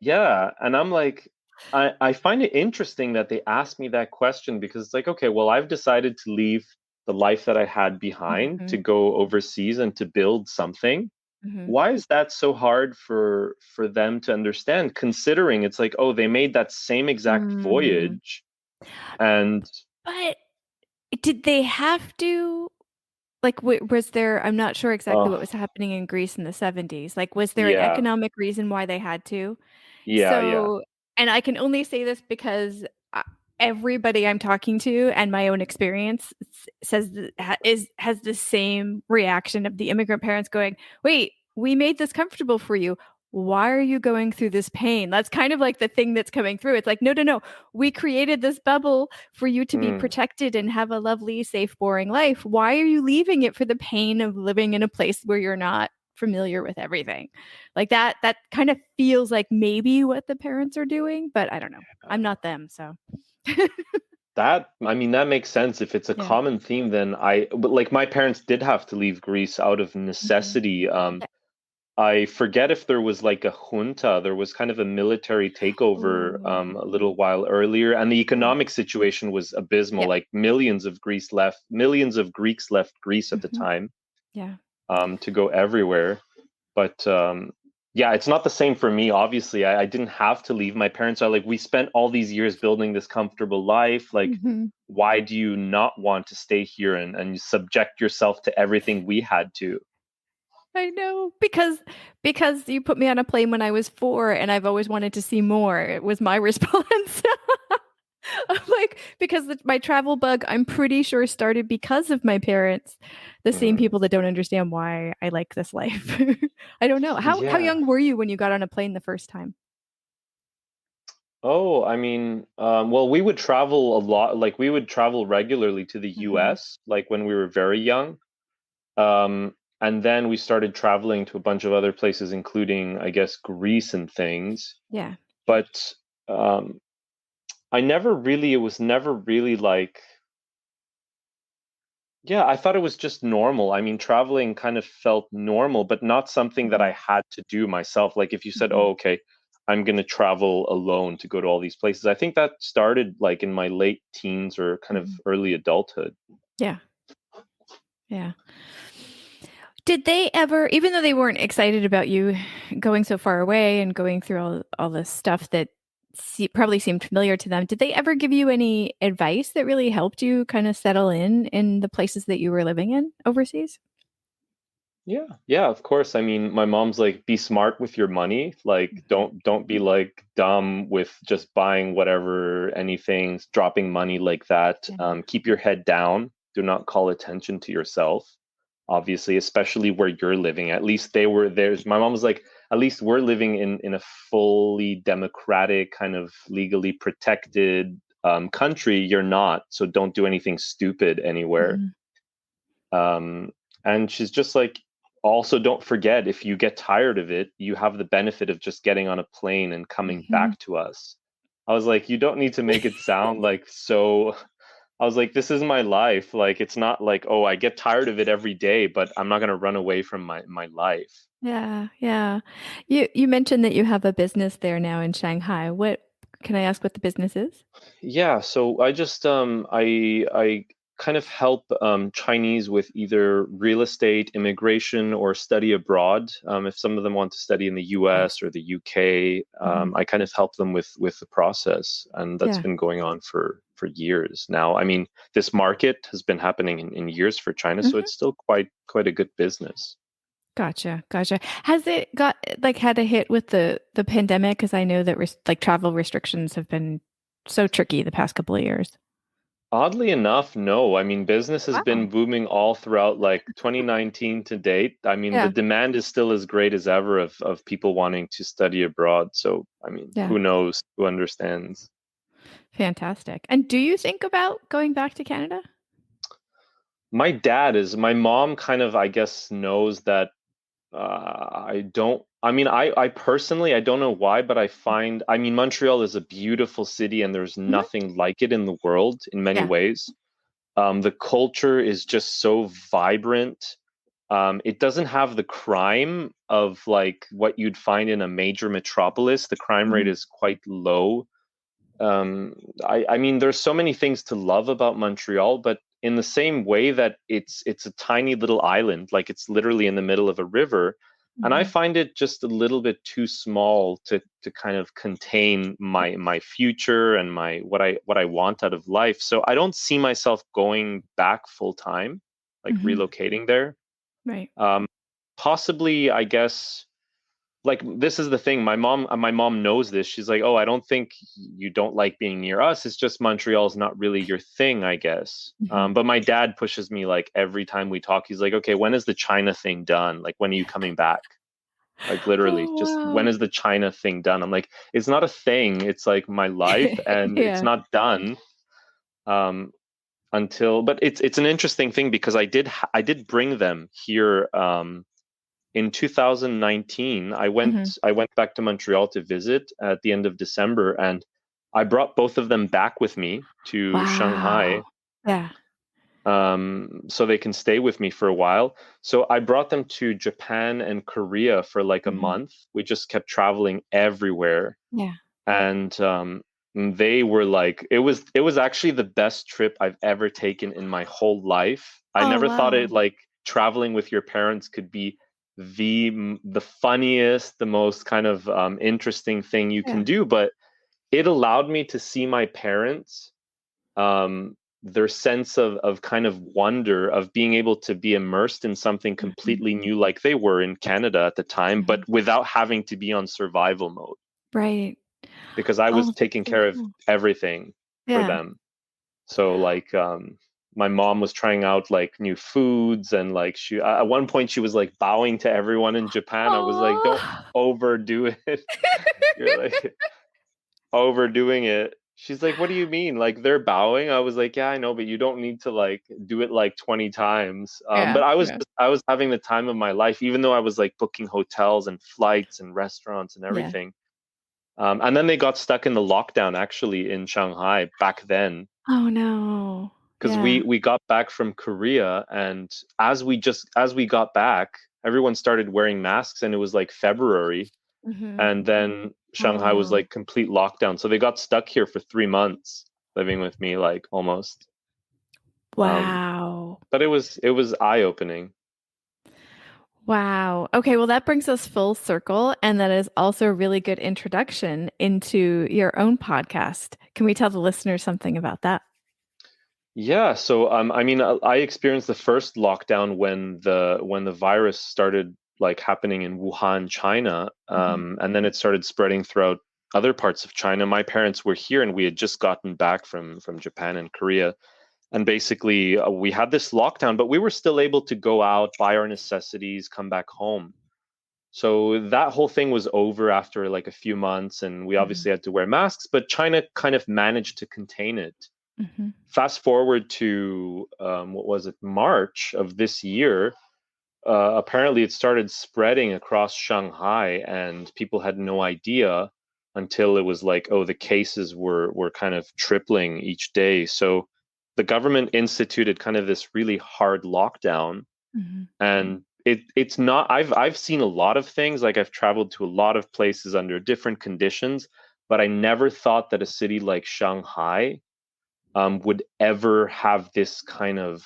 Speaker 2: Yeah, and I'm like, I find it interesting that they ask me that question because it's like, okay, well, I've decided to leave the life that I had behind to
Speaker 1: Mhm.
Speaker 2: go overseas and to build something.
Speaker 1: Mhm.
Speaker 2: Why is that so hard for them to understand, considering it's like, oh, they made that same exact
Speaker 1: Mm.
Speaker 2: voyage and
Speaker 1: But did they have to like, was there I'm not sure exactly what
Speaker 2: oh,
Speaker 1: was happening in Greece in the '70s. Like, was there an
Speaker 2: yeah,
Speaker 1: economic reason why they had to?
Speaker 2: yeah.
Speaker 1: So and I can only say this because everybody I'm talking to and my own experience says that has the same reaction of the immigrant parents going, "Wait, we made this comfortable for you. Why are you going through this pain?" That's kind of like the thing that's coming through. It's like, "No, no, no. We created this bubble for you to be
Speaker 2: Mm,
Speaker 1: protected and have a lovely, safe, boring life. Why are you leaving it for the pain of living in a place where you're not familiar with everything?" Like that kind of feels like maybe what the parents are doing, but I don't know. I'm not them, so
Speaker 2: that I mean that makes sense if it's a
Speaker 1: yeah.
Speaker 2: common theme. Then but like my parents did have to leave Greece out of
Speaker 1: Mhm.
Speaker 2: necessity.
Speaker 1: Yeah.
Speaker 2: I forget if there was like a junta. There was kind of a military takeover
Speaker 1: Ooh.
Speaker 2: a little while earlier, and the
Speaker 1: Yeah.
Speaker 2: economic situation was abysmal.
Speaker 1: Yep.
Speaker 2: Like millions of Greeks left Greece at the
Speaker 1: Mhm.
Speaker 2: time
Speaker 1: Yeah.
Speaker 2: to go everywhere. But yeah, it's not the same for me. Obviously, I didn't have to leave. My parents are like, we spent all these years building this comfortable life. Like,
Speaker 1: Hmm.
Speaker 2: why do you not want to stay here and you subject yourself to everything we had to?
Speaker 1: I know because you put me on a plane when I was 4 and I've always wanted to see more. It was my response. I'm like, because my travel bug, I'm pretty sure started because of my parents, the same
Speaker 2: Mm.
Speaker 1: people that don't understand why I like this life. I don't know. How
Speaker 2: Yeah.
Speaker 1: young were you when you got on a plane the first time?
Speaker 2: Oh, I mean, well, we would travel a lot. Like, we would travel regularly to the
Speaker 1: Hmm.
Speaker 2: US, like when we were very young. And then we started traveling to a bunch of other places, including, I guess, Greece and things.
Speaker 1: Yeah.
Speaker 2: But um, it was never really like, yeah, I thought it was just normal. I mean, traveling kind of felt normal, but not something that I
Speaker 1: Hmm.
Speaker 2: had to do myself. Like if you said,
Speaker 1: Hmm.
Speaker 2: oh, okay, I'm going to travel alone to go to all these places. I think that started like in my late teens or kind of
Speaker 1: Hmm.
Speaker 2: early adulthood.
Speaker 1: Yeah. Yeah. Did they ever, even though they weren't excited about you going so far away and going through all this stuff that probably seemed familiar to them, did they ever give you any advice that really helped you kind of settle in the places that you were living in overseas?
Speaker 2: Yeah, yeah, of course. I mean, my mom's like, be smart with your money. Like,
Speaker 1: Hmm.
Speaker 2: don't be like dumb with just buying whatever, anything, dropping money like that.
Speaker 1: Yeah.
Speaker 2: Keep your head down. Do not call attention to yourself. Obviously, especially where you're living. At least they were there's. My mom was like, at least we're living in a fully democratic, kind of legally protected country. You're not, so don't do anything stupid anywhere.
Speaker 1: Hmm.
Speaker 2: Um, and she's just like, also don't forget, if you get tired of it, you have the benefit of just getting on a plane and coming
Speaker 1: Hmm.
Speaker 2: back to us. I was like, you don't need to make it sound like so. I was like, this is my life. Like, it's not like, oh, I get tired of it every day, but I'm not gonna run away from my life.
Speaker 1: Yeah, yeah. You mentioned that you have a business there now in Shanghai. What can I ask what the business is?
Speaker 2: Yeah, so I just I kind of help Chinese with either real estate, immigration, or study abroad. If some of them want to study in the
Speaker 1: Nice.
Speaker 2: US or the UK,
Speaker 1: Hmm.
Speaker 2: I kind of help them with the process, and that's
Speaker 1: Yeah.
Speaker 2: been going on for years now. I mean, this market has been happening in years for China, so
Speaker 1: Hmm.
Speaker 2: it's still quite a good business.
Speaker 1: Gotcha, gotcha. Has it got like had a hit with the pandemic? Because I know that like travel restrictions have been so tricky the past couple of years.
Speaker 2: Oddly enough, no. I mean, business has been
Speaker 1: Wow.
Speaker 2: booming all throughout like 2019 to date. I mean, the
Speaker 1: Yeah,
Speaker 2: demand is still as great as ever of people wanting to study abroad. So, I mean,
Speaker 1: yeah.
Speaker 2: who knows? Who understands?
Speaker 1: Fantastic. And do you think about going back to Canada?
Speaker 2: My mom kind of, I guess, knows that I don't, I mean, I personally, I don't know why, but I mean, Montreal is a beautiful city and there's
Speaker 1: Hmm.
Speaker 2: nothing like it in the world in many
Speaker 1: Yeah.
Speaker 2: ways. The culture is just so vibrant. It doesn't have the crime of like what you'd find in a major metropolis. The crime rate
Speaker 1: Hmm.
Speaker 2: is quite low. Um, I mean, there's so many things to love about Montreal, but in the same way that it's a tiny little island, like it's literally in the middle of a river, and I
Speaker 1: Hmm.
Speaker 2: find it just a little bit too small to kind of contain my future and my what I want out of life. So I don't see myself going back full time, like
Speaker 1: Hmm.
Speaker 2: relocating there.
Speaker 1: Right.
Speaker 2: Um, Possibly, I guess, like this is the thing, my mom knows this. She's like, oh, I don't think you don't like being near us, it's just Montreal's not really your thing, I guess.
Speaker 1: Hmm.
Speaker 2: But my dad pushes me like every time we talk. He's like, okay, when is the China thing done? Like, when are you coming back? Like, literally,
Speaker 1: Oh,
Speaker 2: just when
Speaker 1: wow.
Speaker 2: is the China thing done? I'm like, it's not a thing, it's like my life and it's
Speaker 1: Yeah.
Speaker 2: not done. um until, but it's an interesting thing because I did bring them here. In 2019,
Speaker 1: Hmm.
Speaker 2: I went back to Montreal to visit at the end of December, and I brought both of them back with me to Shanghai,
Speaker 1: Wow. Yeah.
Speaker 2: so they can stay with me for a while. So I brought them to Japan and Korea for like a
Speaker 1: Hmm.
Speaker 2: month. We just kept traveling everywhere,
Speaker 1: Yeah.
Speaker 2: and they were like, it was actually the best trip I've ever taken in my whole life. I
Speaker 1: Oh,
Speaker 2: never thought
Speaker 1: wow.
Speaker 2: it like traveling with your parents could be the funniest, the most kind of interesting thing you can
Speaker 1: Yeah.
Speaker 2: do. But it allowed me to see my parents, their sense of kind of wonder of being able to be immersed in something
Speaker 1: Mhm.
Speaker 2: completely new, like they were in Canada at the time, but
Speaker 1: Mhm.
Speaker 2: without having to be on survival mode,
Speaker 1: Right.
Speaker 2: because I was
Speaker 1: Oh, that's
Speaker 2: taking
Speaker 1: so
Speaker 2: care of
Speaker 1: cool.
Speaker 2: everything for
Speaker 1: Yeah.
Speaker 2: them. So like my mom was trying out like new foods, and like she at one point she was like bowing to everyone in Japan. I was like, don't
Speaker 1: Oh.
Speaker 2: overdo it. You're like overdoing it. She's like, what do you mean? Like they're bowing? I was like, yeah, I know, but you don't need to like do it like 20 times.
Speaker 1: Yeah.
Speaker 2: But
Speaker 1: Yeah.
Speaker 2: I was having the time of my life, even though I was like booking hotels and flights and restaurants and
Speaker 1: Yeah.
Speaker 2: everything. And then they got stuck in the lockdown actually in Shanghai back then,
Speaker 1: Oh no.
Speaker 2: because
Speaker 1: Yeah.
Speaker 2: we got back from Korea, and as we got back, everyone started wearing masks, and it was like February,
Speaker 1: Hmm.
Speaker 2: and then Shanghai was
Speaker 1: Oh.
Speaker 2: like complete lockdown. So they got stuck here for 3 months, living with me like almost. Um,
Speaker 1: Wow.
Speaker 2: but it was eye opening.
Speaker 1: Wow. Okay, well, that brings us full circle, and that is also a really good introduction into your own podcast. Can we tell the listeners something about that?
Speaker 2: Yeah, so I mean, I experienced the first lockdown when the virus started like happening in Wuhan, China,
Speaker 1: Hmm.
Speaker 2: and then it started spreading throughout other parts of China. My parents were here, and we had just gotten back from Japan and Korea, and basically we had this lockdown, but we were still able to go out, buy our necessities, come back home. So that whole thing was over after like a few months, and we
Speaker 1: Hmm.
Speaker 2: obviously had to wear masks, but China kind of managed to contain it.
Speaker 1: Hmm.
Speaker 2: Fast forward to what was it, March of this year. Apparently, it started spreading across Shanghai, and people had no idea until it was like, oh, the cases were kind of tripling each day. So the government instituted kind of this really hard lockdown,
Speaker 1: Hmm.
Speaker 2: and it's not. I've seen a lot of things. Like I've traveled to a lot of places under different conditions, but I never thought that a city like Shanghai would ever have this kind of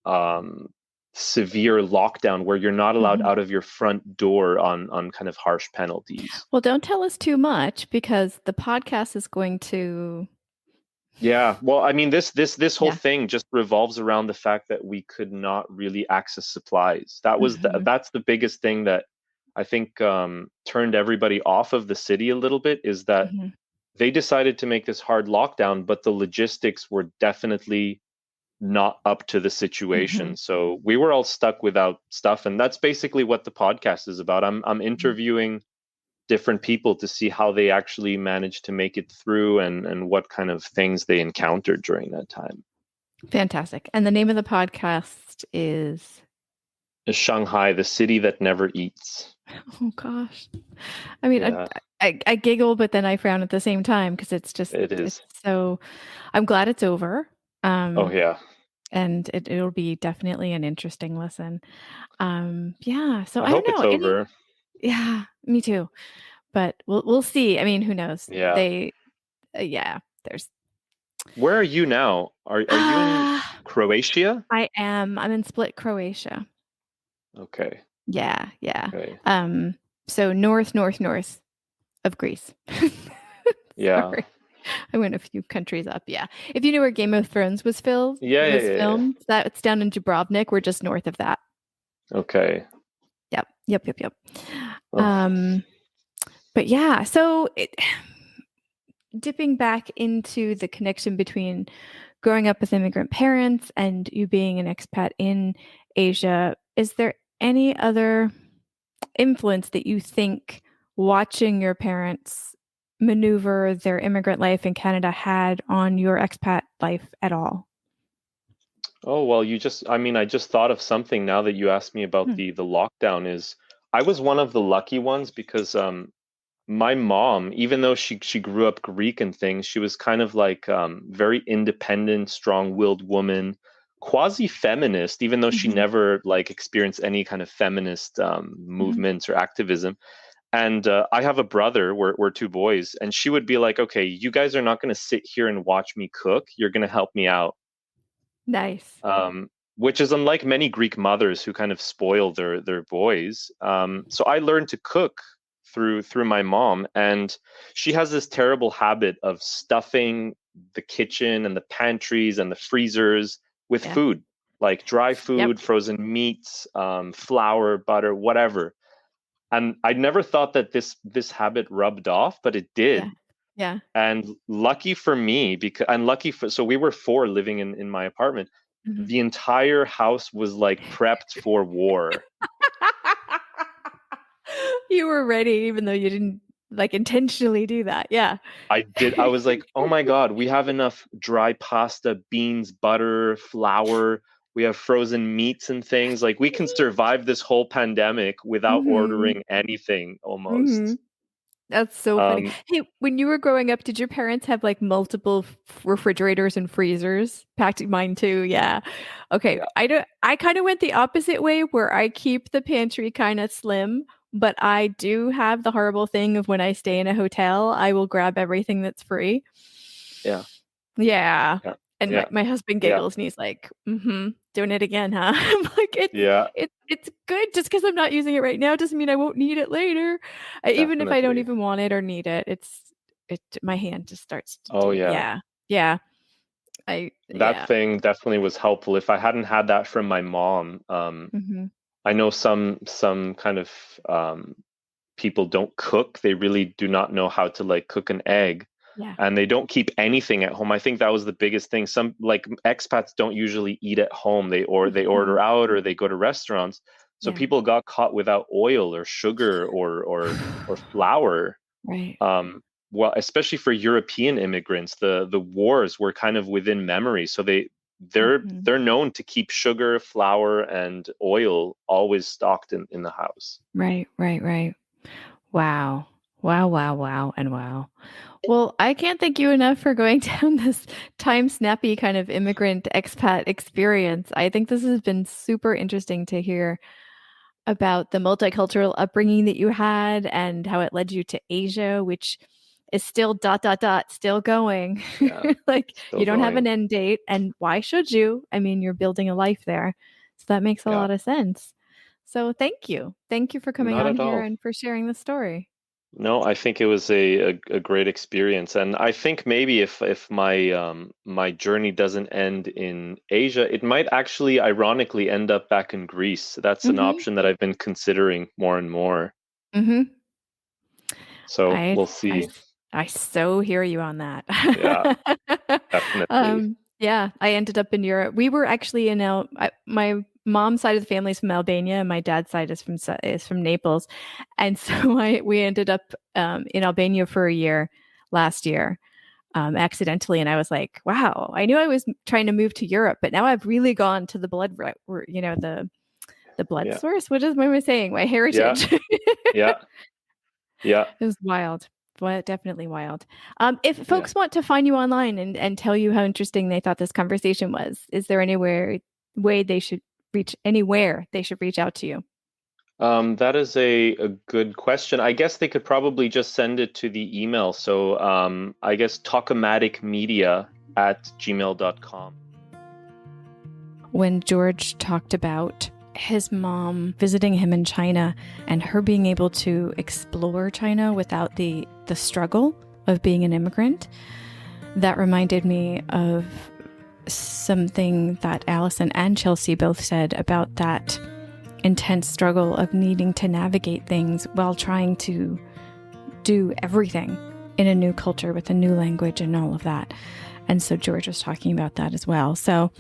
Speaker 2: um, severe lockdown where you're not allowed
Speaker 1: Hmm.
Speaker 2: out of your front door on kind of harsh penalties.
Speaker 1: Well, don't tell us too much because the podcast is going to,
Speaker 2: Yeah, well, I mean, this whole
Speaker 1: yeah.
Speaker 2: thing just revolves around the fact that we could not really access supplies.
Speaker 1: Hmm.
Speaker 2: That's the biggest thing that I think turned everybody off of the city a little bit, is that
Speaker 1: Hmm.
Speaker 2: they decided to make this hard lockdown, but the logistics were definitely not up to the
Speaker 1: Hmm.
Speaker 2: situation. So we were all stuck without stuff, and that's basically what the podcast is about. I'm interviewing different people to see how they actually managed to make it through, and what kind of things they encountered during that time.
Speaker 1: Fantastic. And the name of the podcast is,
Speaker 2: Shanghai, the city that never eats.
Speaker 1: oh gosh. I mean,
Speaker 2: Yeah,
Speaker 1: I giggle, but then I frown at the same time because
Speaker 2: it
Speaker 1: it's
Speaker 2: is.
Speaker 1: so, I'm glad it's over.
Speaker 2: Oh
Speaker 1: Um,
Speaker 2: yeah.
Speaker 1: and it'll be definitely an interesting listen. Yeah. So
Speaker 2: I
Speaker 1: I don't
Speaker 2: hope it's
Speaker 1: know any,
Speaker 2: over.
Speaker 1: yeah, me too. But we'll see. I mean, who knows?
Speaker 2: Yeah.
Speaker 1: Yeah, there's,
Speaker 2: Where are you now? Are you in
Speaker 1: ah,
Speaker 2: Croatia?
Speaker 1: I am. I'm in Split, Croatia.
Speaker 2: Okay.
Speaker 1: Yeah, yeah.
Speaker 2: Okay.
Speaker 1: Um, so north of Greece.
Speaker 2: Yeah.
Speaker 1: Sorry. I went a few countries up. Yeah. If you knew where Game of Thrones
Speaker 2: Yeah, yeah,
Speaker 1: was
Speaker 2: yeah, yeah.
Speaker 1: filmed, that's down in Dubrovnik. We're just north of that.
Speaker 2: Okay.
Speaker 1: Yep. Yep. Yep. Yep.
Speaker 2: Oh,
Speaker 1: Um, but yeah, so dipping back into the connection between growing up with immigrant parents and you being an expat in Asia, is there any other influence that you think watching your parents maneuver their immigrant life in Canada had on your expat life at all?
Speaker 2: oh well, I mean, I just thought of something now that you asked me about
Speaker 1: Hmm.
Speaker 2: the lockdown. Is I was one of the lucky ones, because my mom, even though she grew up Greek and things, she was kind of like very independent, strong-willed woman, quasi-feminist, even though she
Speaker 1: Mhm.
Speaker 2: never like experienced any kind of feminist
Speaker 1: Mhm.
Speaker 2: movements or activism. And I have a brother, we're two boys, and she would be like, okay, you guys are not going to sit here and watch me cook. You're going to help me out.
Speaker 1: Nice.
Speaker 2: which is unlike many Greek mothers who kind of spoil their boys. So I learned to cook through my mom, and she has this terrible habit of stuffing the kitchen and the pantries and the freezers with
Speaker 1: Yeah.
Speaker 2: food, like dry
Speaker 1: Yep.
Speaker 2: food, frozen meats, flour, butter, whatever. And I never thought that this habit rubbed off, but it
Speaker 1: Yeah.
Speaker 2: did.
Speaker 1: Yeah.
Speaker 2: And lucky for me, because and lucky for so we were four living in my apartment.
Speaker 1: Mhm.
Speaker 2: The entire house was like prepped for war.
Speaker 1: You were ready, even though you didn't like intentionally do that. Yeah.
Speaker 2: I did. I was like, oh my God, we have enough dry pasta, beans, butter, flour. We have frozen meats and things. Like we can survive this whole pandemic without
Speaker 1: Mm-hmm.
Speaker 2: ordering anything
Speaker 1: Mm-hmm.
Speaker 2: almost.
Speaker 1: That's so funny.
Speaker 2: Um,
Speaker 1: Hey, when you were growing up, did your parents have like multiple refrigerators and freezers? Packed mine too. Yeah. Okay.
Speaker 2: yeah,
Speaker 1: I kind of went the opposite way where I keep the pantry kind of slim, but I do have the horrible thing of when I stay in a hotel, I will grab everything that's free.
Speaker 2: yeah,
Speaker 1: Yeah.
Speaker 2: yeah,
Speaker 1: And my,
Speaker 2: yeah,
Speaker 1: my husband
Speaker 2: yeah,
Speaker 1: giggles and he's like, mm-hmm, doing it again, huh? I'm like,
Speaker 2: yeah,
Speaker 1: it's good. Just because I'm not using it right now doesn't mean I won't need it later. Even if I don't
Speaker 2: definitely.
Speaker 1: even want it or need it, my hand just starts to
Speaker 2: Oh
Speaker 1: do
Speaker 2: yeah.
Speaker 1: yeah. Yeah.
Speaker 2: That
Speaker 1: Yeah.
Speaker 2: thing definitely was helpful. If I hadn't had that from my mom,
Speaker 1: Mm-hmm.
Speaker 2: I know some kind of people don't cook. They really do not know how to like cook an egg,
Speaker 1: Yeah.
Speaker 2: and they don't keep anything at home. I think that was the biggest thing. Some like expats don't usually eat at home. They
Speaker 1: Mhm.
Speaker 2: order out or they go to restaurants. So
Speaker 1: Yeah.
Speaker 2: people got caught without oil or sugar or flour.
Speaker 1: Right.
Speaker 2: Um, well, especially for European immigrants, the wars were kind of within memory. So
Speaker 1: Mhm.
Speaker 2: they're known to keep sugar, flour, and oil always stocked in the house.
Speaker 1: Right. Right. Right. Wow. Wow. Wow. Wow. And wow. Well, I can't thank you enough for going down this time snappy kind of immigrant expat experience. I think this has been super interesting to hear about the multicultural upbringing that you had and how it led you to Asia, which is still dot dot dot still going.
Speaker 2: Yeah,
Speaker 1: Like
Speaker 2: still
Speaker 1: you don't have an
Speaker 2: going.
Speaker 1: end date, and why should you? I mean, you're building a life there. So that makes a
Speaker 2: Yeah,
Speaker 1: lot of sense. So thank you. Thank you for coming
Speaker 2: not
Speaker 1: on
Speaker 2: at
Speaker 1: here
Speaker 2: all.
Speaker 1: and for sharing the story.
Speaker 2: No, I think it was a great experience, and I think maybe if my my journey doesn't end in Asia, it might actually ironically end up back in Greece. That's an
Speaker 1: Mhm.
Speaker 2: option that I've been considering more and more.
Speaker 1: Mhm.
Speaker 2: So
Speaker 1: I
Speaker 2: we'll
Speaker 1: I
Speaker 2: see.
Speaker 1: s I so hear you on that.
Speaker 2: Yeah, definitely.
Speaker 1: Yeah, I ended up in Europe. We were actually in my mom's side of the family is from Albania, and my dad's side is from Naples, and so we ended up, in Albania for a year last year, accidentally, and I was like, "Wow, I knew I was trying to move to Europe, but now I've really gone to the blood the blood
Speaker 2: Yeah,
Speaker 1: source? What am I saying? My
Speaker 2: yeah,
Speaker 1: heritage."
Speaker 2: yeah, yeah,
Speaker 1: It was wild. Well, definitely wild. If
Speaker 2: yeah.
Speaker 1: folks want to find you online and tell you how interesting they thought this conversation was, is there way they should anywhere they should reach out to you?
Speaker 2: That is a good question. I guess they could probably just send it to the email. So I guess talkomaticmedia@gmail.com.
Speaker 1: When George talked about his mom visiting him in China and her being able to explore China without the struggle of being an immigrant, that reminded me of something that Allison and Chelsea both said about that intense struggle of needing to navigate things while trying to do everything in a new culture with a new language and all of that. And so George was talking about that as well. So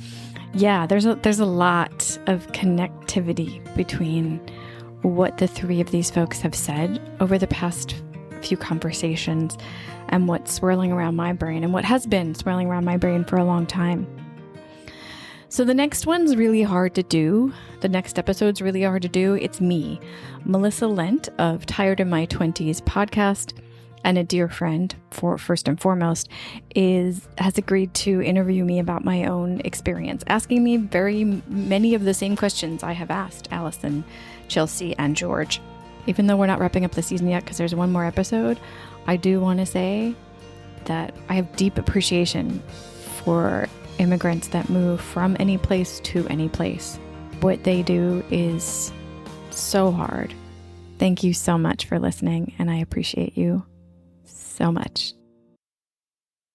Speaker 1: yeah, there's a lot of connectivity between what the three of these folks have said over the past few conversations and what's swirling around my brain and what has been swirling around my brain for a long time. So the next one's really hard to do. The next episode's really hard to do. It's me, Melissa Lent of Tired in My 20s podcast, and a dear friend, for first and foremost, has agreed to interview me about my own experience, asking me very many of the same questions I have asked Allison, Chelsea, and George. Even though we're not wrapping up the season yet because there's one more episode, I do want to say that I have deep appreciation for immigrants that move from any place to any place. What they do is so hard. Thank you so much for listening, and I appreciate you so much.